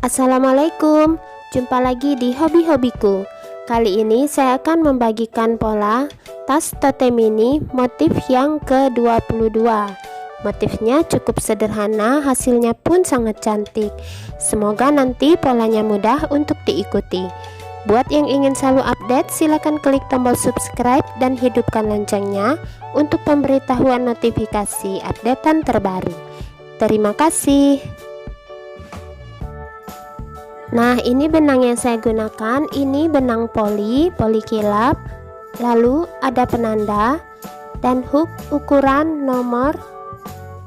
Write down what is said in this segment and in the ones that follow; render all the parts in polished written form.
Assalamualaikum, jumpa lagi di hobi-hobiku. Kali ini saya akan membagikan pola tas totem mini motif yang ke-22. Motifnya cukup sederhana, hasilnya pun sangat cantik. Semoga nanti polanya mudah untuk diikuti. Buat yang ingin selalu update, silakan klik tombol subscribe dan hidupkan loncengnya untuk pemberitahuan notifikasi updatean terbaru. Terima kasih. Nah, ini benang yang saya gunakan, ini benang poli kilap, lalu ada penanda dan hook ukuran nomor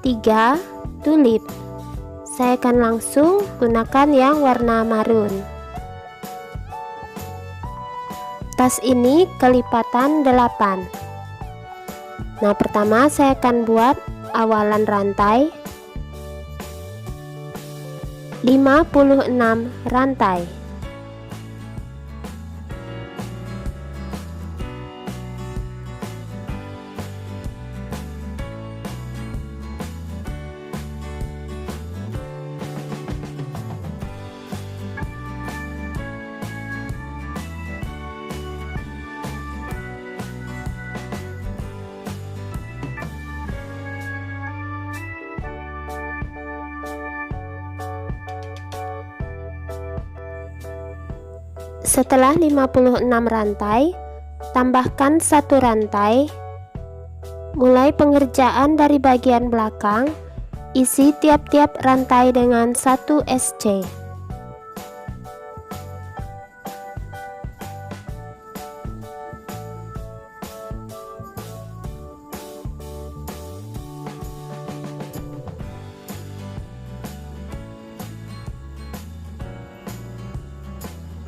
3 tulip. Saya akan langsung gunakan yang warna marun. Tas ini kelipatan 8. Nah, pertama saya akan buat awalan rantai 56 rantai. Setelah 56 rantai, tambahkan 1 rantai. Mulai pengerjaan dari bagian belakang, isi tiap-tiap rantai dengan 1 SC.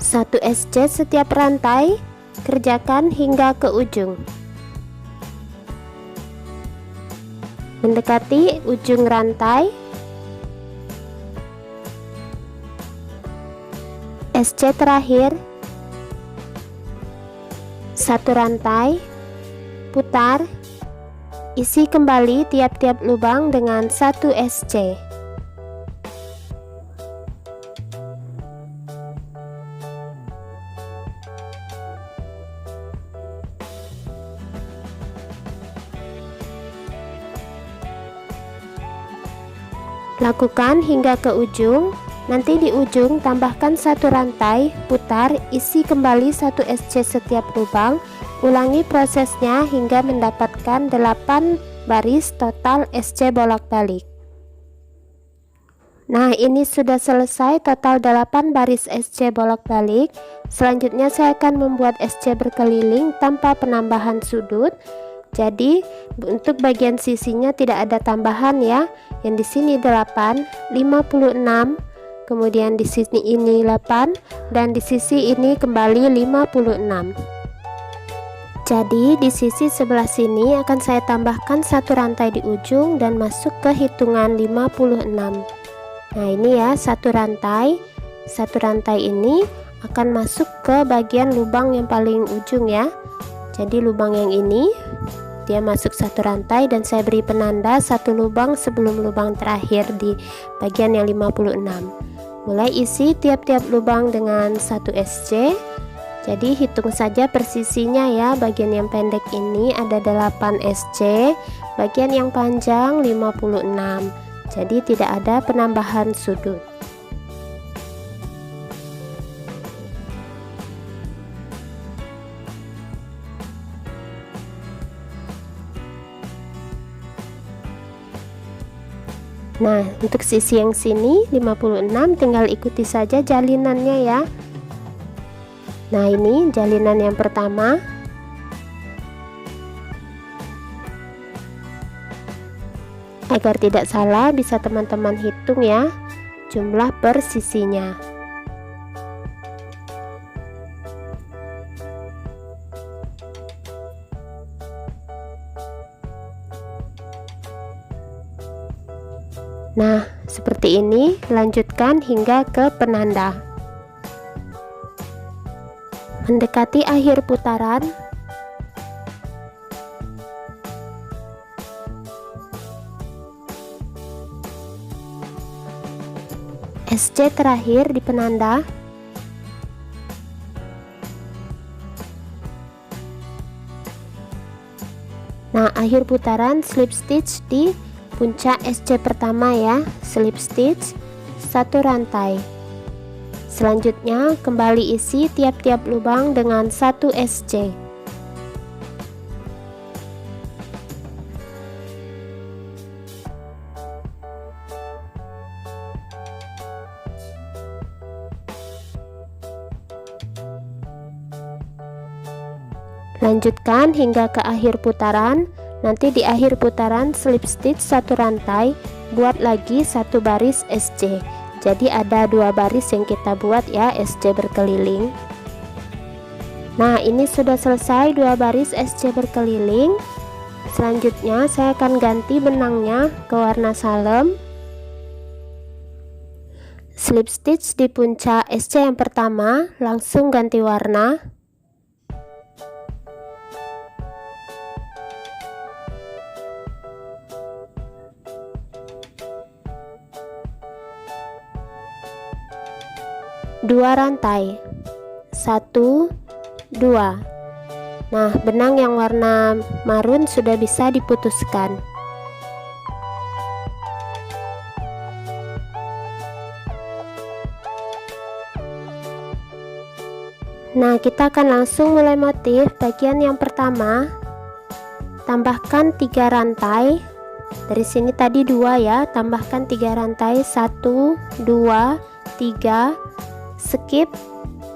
Satu SC setiap rantai, kerjakan hingga ke ujung. Mendekati ujung rantai, SC terakhir, 1 rantai, putar, isi kembali tiap-tiap lubang dengan 1 SC. Lakukan hingga ke ujung. Nanti di ujung tambahkan 1 rantai, putar, isi kembali 1 SC setiap lubang. Ulangi prosesnya hingga mendapatkan 8 baris total SC bolak-balik. Nah, ini sudah selesai total 8 baris SC bolak-balik. Selanjutnya saya akan membuat SC berkeliling tanpa penambahan sudut. Jadi untuk bagian sisinya tidak ada tambahan ya. Yang di sini 8, 56, kemudian di sini ini 8 dan di sisi ini kembali 56. Jadi di sisi sebelah sini akan saya tambahkan 1 rantai di ujung dan masuk ke hitungan 56. Nah, ini ya 1 rantai. 1 rantai ini akan masuk ke bagian lubang yang paling ujung ya. Jadi lubang yang ini dia masuk 1 rantai dan saya beri penanda 1 lubang sebelum lubang terakhir di bagian yang 56. Mulai isi tiap-tiap lubang dengan 1 SC. Jadi hitung saja persisinya ya. Bagian yang pendek ini ada 8 SC, bagian yang panjang 56. Jadi tidak ada penambahan sudut. Nah, untuk sisi yang sini 56 tinggal ikuti saja jalinannya ya. Nah, ini jalinan yang pertama. Agar tidak salah bisa teman-teman hitung ya jumlah per sisinya. Nah, seperti ini, lanjutkan hingga ke penanda. Mendekati akhir putaran, SC terakhir di penanda. Nah, akhir putaran slip stitch di puncak SC pertama ya, slip stitch 1 rantai. Selanjutnya kembali isi tiap-tiap lubang dengan 1 SC. Lanjutkan hingga ke akhir putaran. Nanti di akhir putaran slip stitch 1 rantai, buat lagi 1 baris SC. Jadi ada 2 baris yang kita buat ya, SC berkeliling. Nah, ini sudah selesai 2 baris SC berkeliling. Selanjutnya saya akan ganti benangnya ke warna salem. Slip stitch di puncak SC yang pertama, langsung ganti warna. Dua rantai, 1, 2. Nah, benang yang warna marun sudah bisa diputuskan. Nah, kita akan langsung mulai motif bagian yang pertama. Tambahkan 3 rantai. Dari sini tadi 2 ya, tambahkan 3 rantai, 1, 2, 3. Skip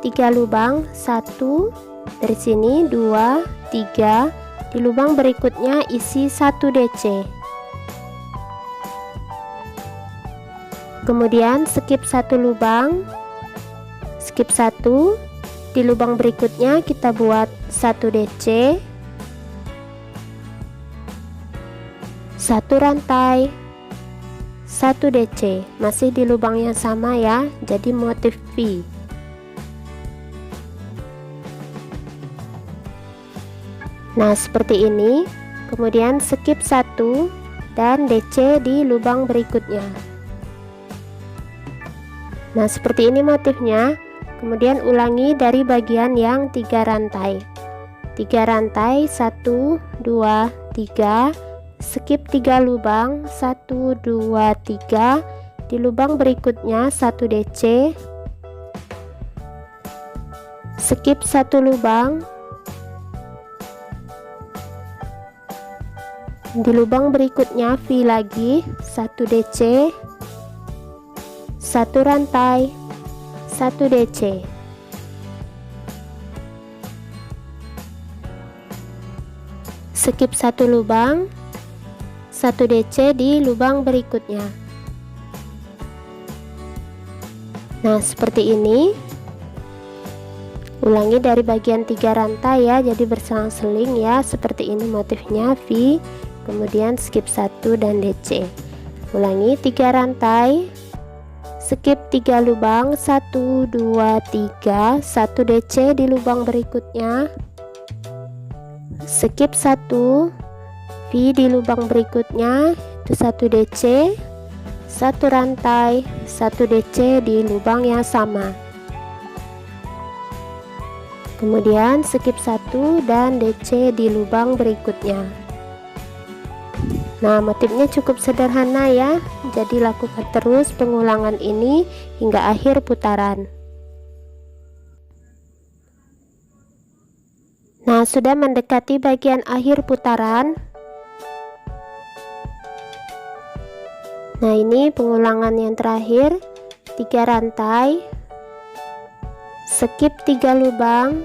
3 lubang, 1 dari sini, 2, 3. Di lubang berikutnya isi 1 DC. Kemudian skip 1 lubang, skip 1. Di lubang berikutnya kita buat 1 DC, 1 rantai, 1 DC, masih di lubang yang sama ya, jadi motif V. Nah, seperti ini. Kemudian skip 1 dan DC di lubang berikutnya. Nah, seperti ini motifnya. Kemudian ulangi dari bagian yang 3 rantai. 3 rantai, 1, 2, 3. Skip 3 lubang, 1, 2, 3. Di lubang berikutnya 1 DC, skip 1 lubang, di lubang berikutnya V lagi, 1 DC, 1 rantai, 1 DC. Skip 1 lubang, 1 DC di lubang berikutnya. Nah, seperti ini. Ulangi dari bagian 3 rantai ya, jadi berselang-seling ya, seperti ini motifnya V. Kemudian skip 1 dan DC. Ulangi 3 rantai, skip 3 lubang, 1, 2, 3, 1 DC di lubang berikutnya, skip 1, V di lubang berikutnya, itu 1 DC, 1 rantai, 1 DC di lubang yang sama. Kemudian skip 1 dan DC di lubang berikutnya. Nah, motifnya cukup sederhana ya, jadi lakukan terus pengulangan ini hingga akhir putaran. Nah, sudah mendekati bagian akhir putaran. Nah, ini pengulangan yang terakhir, 3 rantai, skip 3 lubang,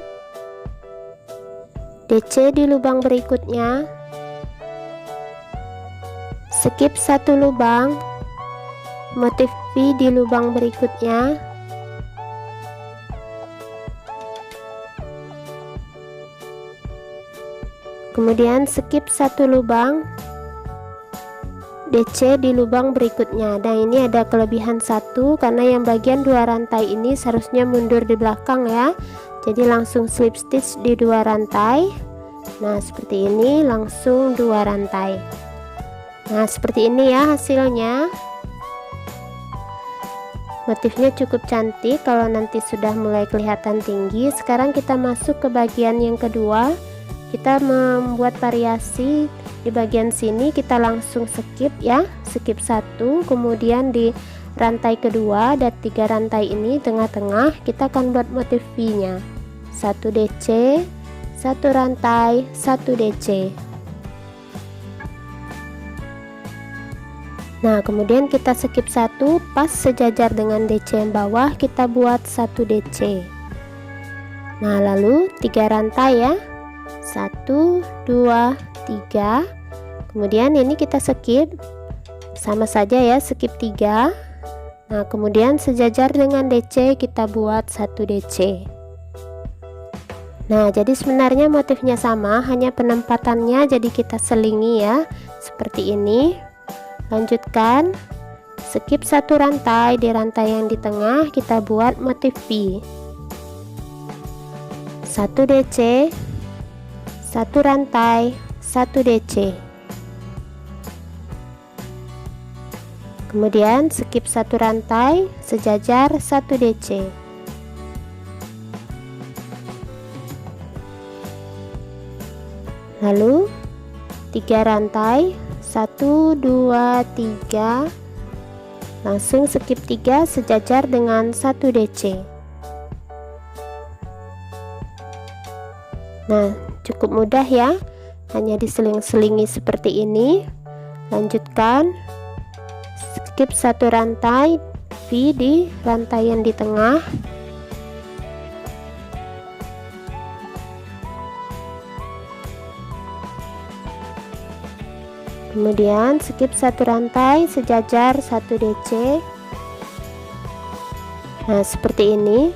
DC di lubang berikutnya, skip 1 lubang, motif V di lubang berikutnya, kemudian skip 1 lubang, DC di lubang berikutnya. Dan ini ada kelebihan 1 karena yang bagian 2 rantai ini seharusnya mundur di belakang ya, jadi langsung slip stitch di 2 rantai. Nah, seperti ini, langsung 2 rantai. Nah, seperti ini ya hasilnya. Motifnya cukup cantik kalau nanti sudah mulai kelihatan tinggi. Sekarang kita masuk ke bagian yang kedua. Kita membuat variasi di bagian sini, kita langsung skip ya, skip satu, kemudian di rantai kedua dan 3 rantai ini tengah-tengah kita akan buat motif V nya 1 DC, 1 rantai, 1 DC. Nah kemudian kita skip satu, pas sejajar dengan DC yang bawah kita buat 1 DC. Nah lalu 3 rantai ya, 1 2 3, kemudian ini kita skip, sama saja ya, skip 3. Nah kemudian sejajar dengan DC kita buat 1 DC. Nah jadi sebenarnya motifnya sama, hanya penempatannya jadi kita selingi ya, seperti ini. Lanjutkan, skip 1 rantai, di rantai yang di tengah kita buat motif V 1 DC, 1 rantai, 1 DC. Kemudian skip 1 rantai, sejajar 1 DC. Lalu 3 rantai, 1 2 3, langsung skip 3, sejajar dengan 1 DC. Nah cukup mudah ya, hanya diseling-selingi seperti ini. Lanjutkan, skip 1 rantai, V di rantai yang di tengah. Kemudian skip 1 rantai, sejajar 1 DC. Nah seperti ini,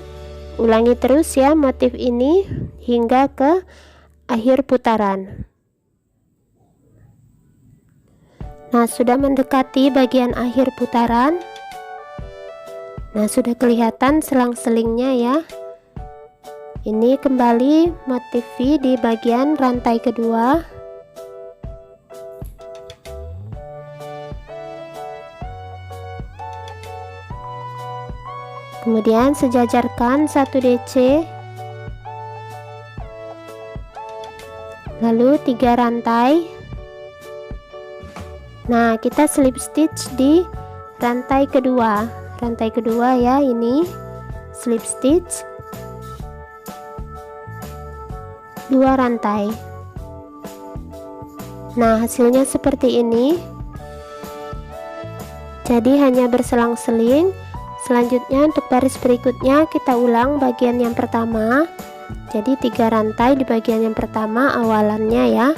ulangi terus ya motif ini hingga ke akhir putaran. Nah sudah mendekati bagian akhir putaran. Nah sudah kelihatan selang-selingnya ya. Ini kembali motif V di bagian rantai kedua. Kemudian sejajarkan 1 DC, lalu 3 rantai. Nah kita slip stitch di rantai kedua ya, ini slip stitch 2 rantai. Nah hasilnya seperti ini, jadi hanya berselang-seling. Selanjutnya untuk baris berikutnya kita ulang bagian yang pertama, jadi 3 rantai di bagian yang pertama awalannya ya,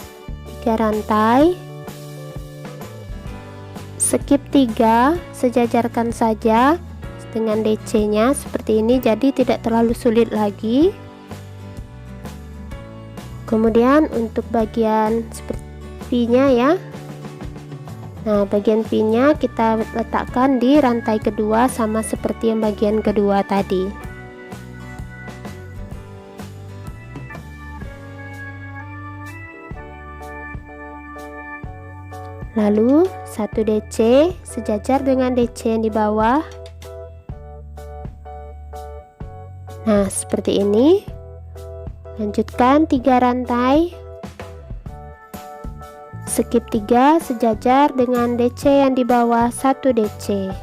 3 rantai, skip 3, sejajarkan saja dengan DC nya seperti ini, jadi tidak terlalu sulit lagi. Kemudian untuk bagian seperti V nya ya, nah bagian V nya kita letakkan di rantai kedua sama seperti yang bagian kedua tadi. Lalu 1 DC sejajar dengan DC yang di bawah. Nah seperti ini. Lanjutkan 3 rantai, skip 3, sejajar dengan DC yang di bawah 1 DC.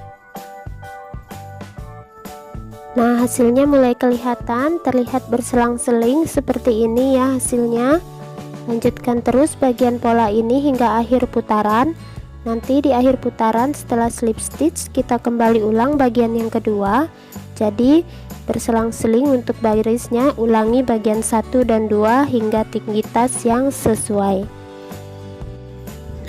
Nah hasilnya mulai kelihatan, terlihat berselang-seling seperti ini ya hasilnya. Lanjutkan terus bagian pola ini hingga akhir putaran. Nanti di akhir putaran setelah slip stitch kita kembali ulang bagian yang kedua, jadi berselang-seling untuk barisnya. Ulangi bagian 1 dan 2 hingga tinggi tas yang sesuai.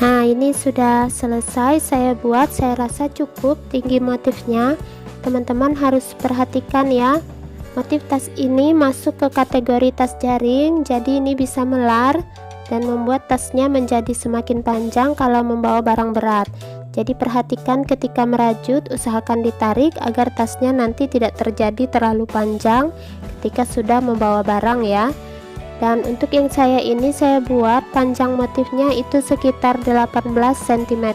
Nah ini sudah selesai saya buat, saya rasa cukup tinggi motifnya. Teman-teman harus perhatikan ya, motif tas ini masuk ke kategori tas jaring, jadi ini bisa melar dan membuat tasnya menjadi semakin panjang kalau membawa barang berat. Jadi perhatikan ketika merajut, usahakan ditarik agar tasnya nanti tidak terjadi terlalu panjang ketika sudah membawa barang ya. Dan untuk yang saya ini saya buat panjang motifnya itu sekitar 18 cm.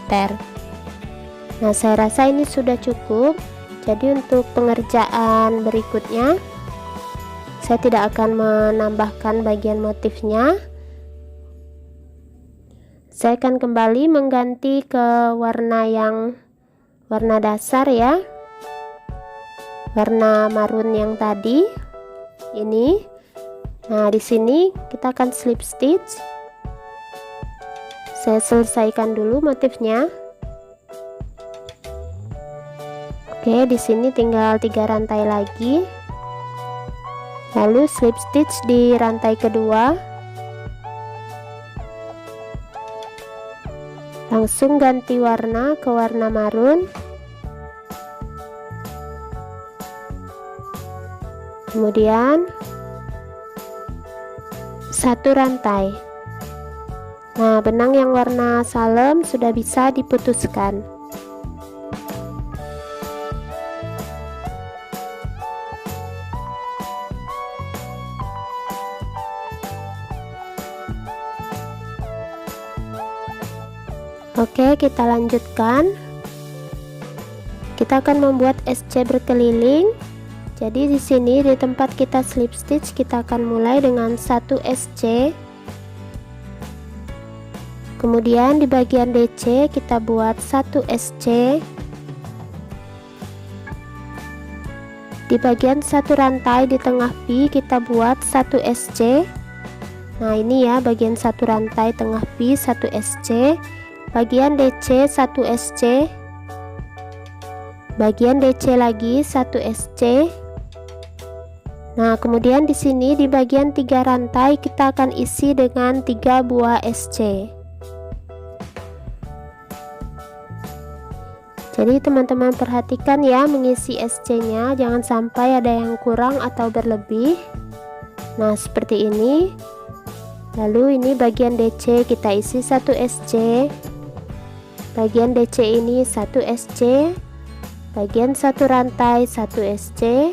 Nah saya rasa ini sudah cukup. Jadi untuk pengerjaan berikutnya saya tidak akan menambahkan bagian motifnya. Saya akan kembali mengganti ke warna dasar ya, warna marun yang tadi ini. Nah, di sini kita akan slip stitch. Saya selesaikan dulu motifnya. Oke, di sini tinggal 3 rantai lagi. Lalu slip stitch di rantai kedua. Langsung ganti warna ke warna marun. Kemudian 1 rantai. Nah, benang yang warna salem sudah bisa diputuskan. Oke, kita lanjutkan. Kita akan membuat SC berkeliling. Jadi di sini di tempat kita slip stitch, kita akan mulai dengan 1 SC. Kemudian di bagian DC kita buat 1 SC. Di bagian 1 rantai di tengah V kita buat 1 SC. Nah, ini ya bagian 1 rantai tengah V 1 SC. Bagian DC 1 SC, bagian DC lagi 1 SC. Nah, kemudian di sini di bagian 3 rantai kita akan isi dengan 3 buah SC. Jadi teman-teman perhatikan ya mengisi SC-nya, jangan sampai ada yang kurang atau berlebih. Nah, seperti ini. Lalu ini bagian DC kita isi 1 SC. Bagian DC ini 1 SC, bagian 1 rantai 1 SC,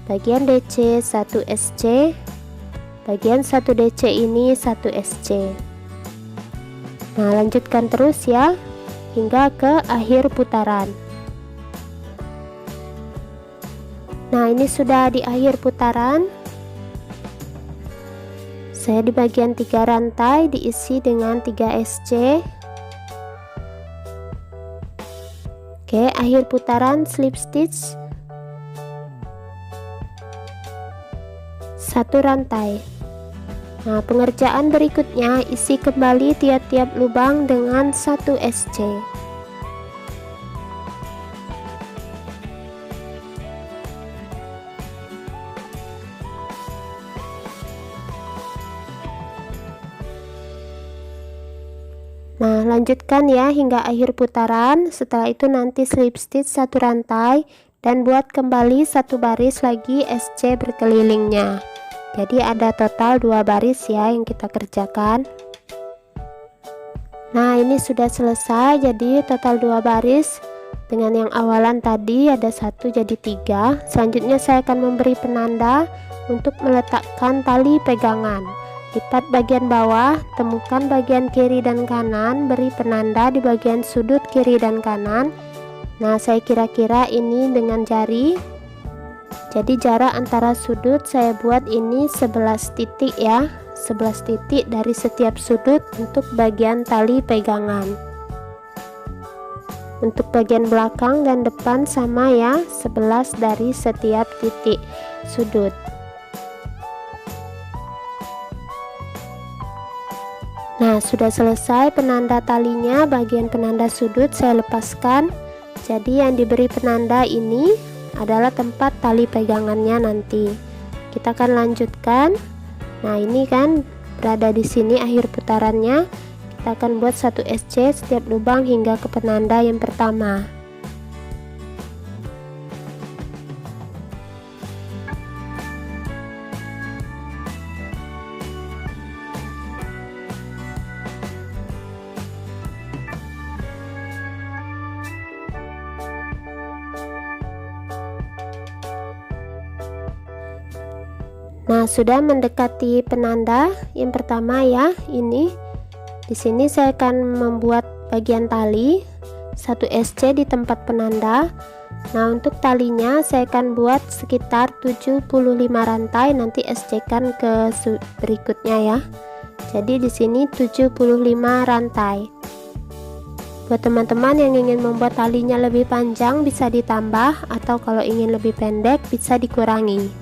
bagian DC 1 SC, bagian 1 DC ini 1 SC. Nah, lanjutkan terus ya hingga ke akhir putaran. Nah, ini sudah di akhir putaran. Saya di bagian 3 rantai diisi dengan 3 SC. Oke, akhir putaran slip stitch 1 rantai. Nah, pengerjaan berikutnya isi kembali tiap-tiap lubang dengan 1 SC. Nah, lanjutkan ya hingga akhir putaran. Setelah itu nanti slip stitch 1 rantai dan buat kembali 1 baris lagi SC berkelilingnya. Jadi ada total 2 baris ya yang kita kerjakan. Nah, ini sudah selesai, jadi total 2 baris. Dengan yang awalan tadi ada 1 jadi 3. Selanjutnya saya akan memberi penanda untuk meletakkan tali pegangan. Lipat bagian bawah, temukan bagian kiri dan kanan, beri penanda di bagian sudut kiri dan kanan. Nah, saya kira-kira ini dengan jari. Jadi jarak antara sudut saya buat ini 11 titik ya, 11 titik dari setiap sudut untuk bagian tali pegangan. Untuk bagian belakang dan depan sama ya, 11 dari setiap titik sudut. Nah, sudah selesai penanda talinya, bagian penanda sudut saya lepaskan. Jadi yang diberi penanda ini adalah tempat tali pegangannya nanti. Kita akan lanjutkan. Nah, ini kan berada di sini akhir putarannya. Kita akan buat 1 SC setiap lubang hingga ke penanda yang pertama. Nah, sudah mendekati penanda yang pertama ya, ini. Di sini saya akan membuat bagian tali 1 SC di tempat penanda. Nah, untuk talinya saya akan buat sekitar 75 rantai, nanti SC-kan ke berikutnya ya. Jadi di sini 75 rantai. Buat teman-teman yang ingin membuat talinya lebih panjang bisa ditambah, atau kalau ingin lebih pendek bisa dikurangi.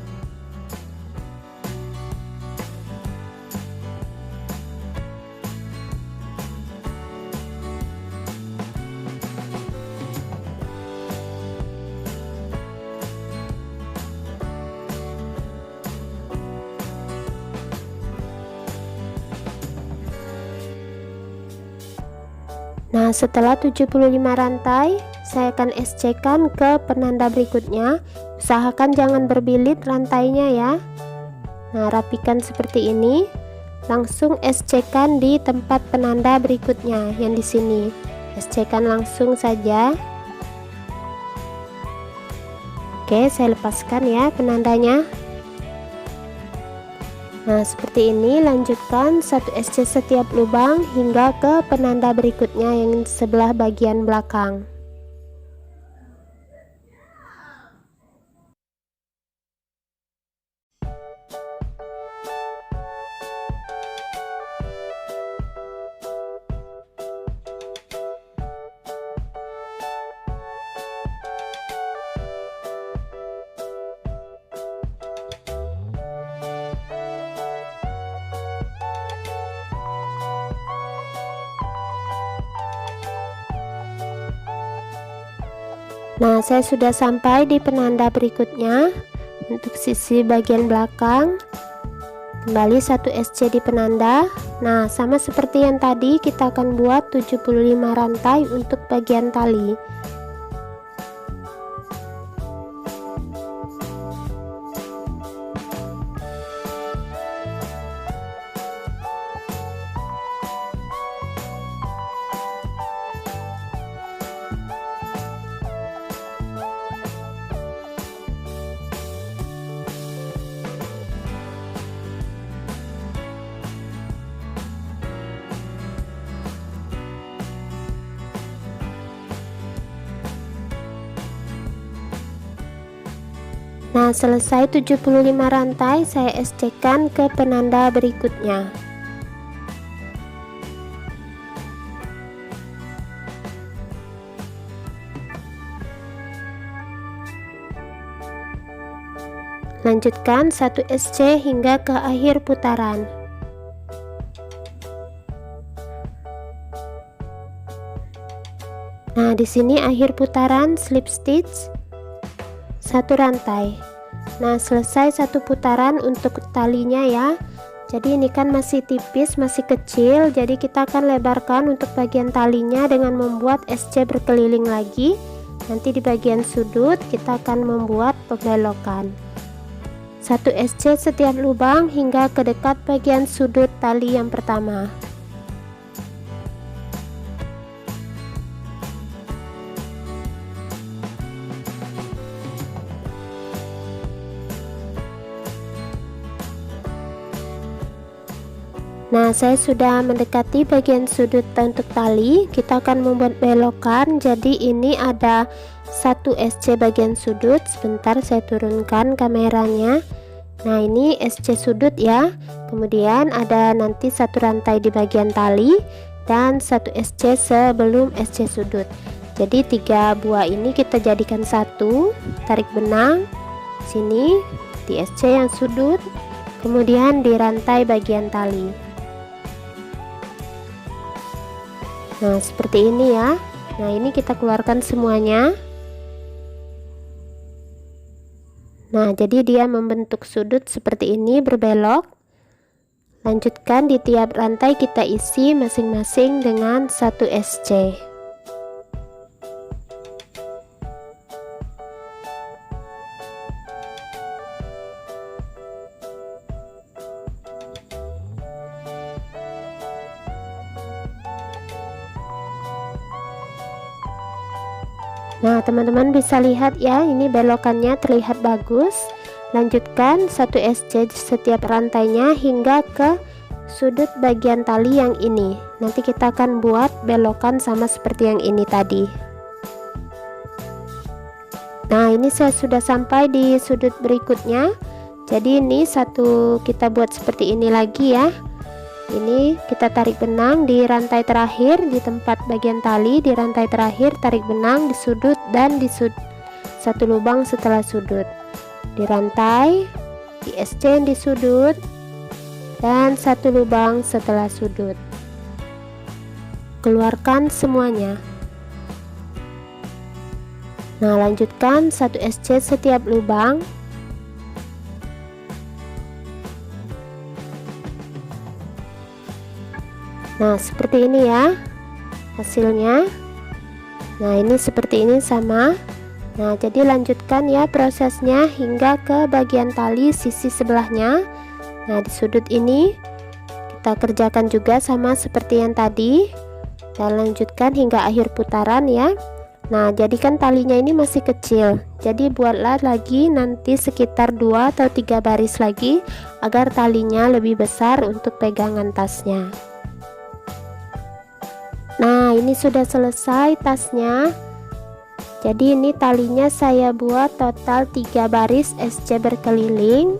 Nah, setelah 75 rantai, saya akan SC-kan ke penanda berikutnya. Usahakan jangan berbilit rantainya ya. Nah, rapikan seperti ini. Langsung SC-kan di tempat penanda berikutnya yang di sini. SC-kan langsung saja. Oke, saya lepaskan ya penandanya. Nah, seperti ini. Lanjutkan 1 SC setiap lubang hingga ke penanda berikutnya yang sebelah bagian belakang. Nah, saya sudah sampai di penanda berikutnya. Untuk sisi bagian belakang, kembali 1 SC di penanda. Nah, sama seperti yang tadi, kita akan buat 75 rantai untuk bagian tali. Nah, selesai 75 rantai, saya SC-kan ke penanda berikutnya. Lanjutkan 1 SC hingga ke akhir putaran. Nah, di sini akhir putaran slip stitch 1 rantai. Nah, selesai 1 putaran untuk talinya ya. Jadi ini kan masih tipis, masih kecil, jadi kita akan lebarkan untuk bagian talinya dengan membuat SC berkeliling lagi. Nanti di bagian sudut kita akan membuat pembelokan 1 SC setiap lubang hingga ke dekat bagian sudut tali yang pertama. Nah, saya sudah mendekati bagian sudut untuk tali. Kita akan membuat belokan. Jadi ini ada 1 SC bagian sudut. Sebentar saya turunkan kameranya. Nah, ini SC sudut ya. Kemudian ada nanti 1 rantai di bagian tali dan 1 SC sebelum SC sudut. Jadi 3 buah ini kita jadikan 1. Tarik benang sini di SC yang sudut, kemudian di rantai bagian tali. Nah, seperti ini ya. Nah, ini kita keluarkan semuanya. Nah, jadi dia membentuk sudut seperti ini berbelok. Lanjutkan di tiap rantai kita isi masing-masing dengan 1 SC. Nah, teman-teman bisa lihat ya, ini belokannya terlihat bagus. Lanjutkan 1 SC setiap rantainya hingga ke sudut bagian tali yang ini. Nanti kita akan buat belokan sama seperti yang ini tadi. Nah, ini saya sudah sampai di sudut berikutnya. Jadi ini satu kita buat seperti ini lagi ya. Ini kita tarik benang di rantai terakhir, di tempat bagian tali di rantai terakhir, tarik benang di sudut dan di satu lubang setelah sudut, di rantai, di SC di sudut, dan satu lubang setelah sudut. Keluarkan semuanya. Nah, lanjutkan 1 SC setiap lubang. Nah, seperti ini ya hasilnya. Nah, ini seperti ini sama. Nah, jadi lanjutkan ya prosesnya hingga ke bagian tali sisi sebelahnya. Nah, di sudut ini kita kerjakan juga sama seperti yang tadi, dan lanjutkan hingga akhir putaran ya. Nah, jadikan talinya ini masih kecil, jadi buatlah lagi nanti sekitar 2 atau 3 baris lagi agar talinya lebih besar untuk pegangan tasnya. Nah, ini sudah selesai tasnya. Jadi ini talinya saya buat total 3 baris SC berkeliling,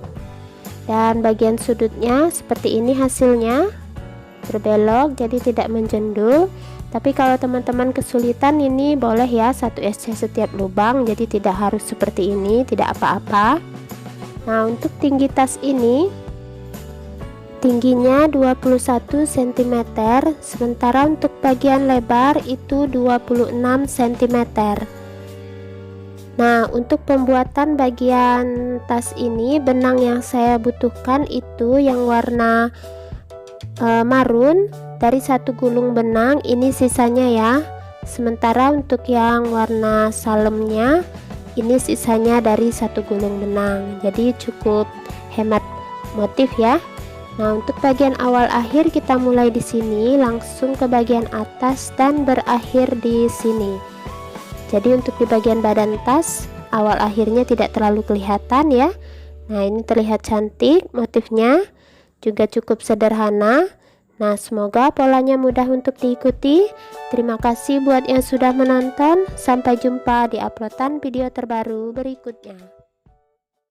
dan bagian sudutnya seperti ini hasilnya, berbelok jadi tidak menjendul. Tapi kalau teman-teman kesulitan, ini boleh ya 1 SC setiap lubang, jadi tidak harus seperti ini, tidak apa-apa. Nah, untuk tinggi tas ini tingginya 21 cm, sementara untuk bagian lebar itu 26 cm. Nah, untuk pembuatan bagian tas ini, benang yang saya butuhkan itu yang warna marun dari 1 gulung benang, ini sisanya ya. Sementara untuk yang warna salemnya ini sisanya dari 1 gulung benang, jadi cukup hemat motif ya. Nah, untuk bagian awal akhir kita mulai di sini langsung ke bagian atas dan berakhir di sini. Jadi untuk di bagian badan tas awal akhirnya tidak terlalu kelihatan ya. Nah, ini terlihat cantik, motifnya juga cukup sederhana. Nah, semoga polanya mudah untuk diikuti. Terima kasih buat yang sudah menonton. Sampai jumpa di uploadan video terbaru berikutnya.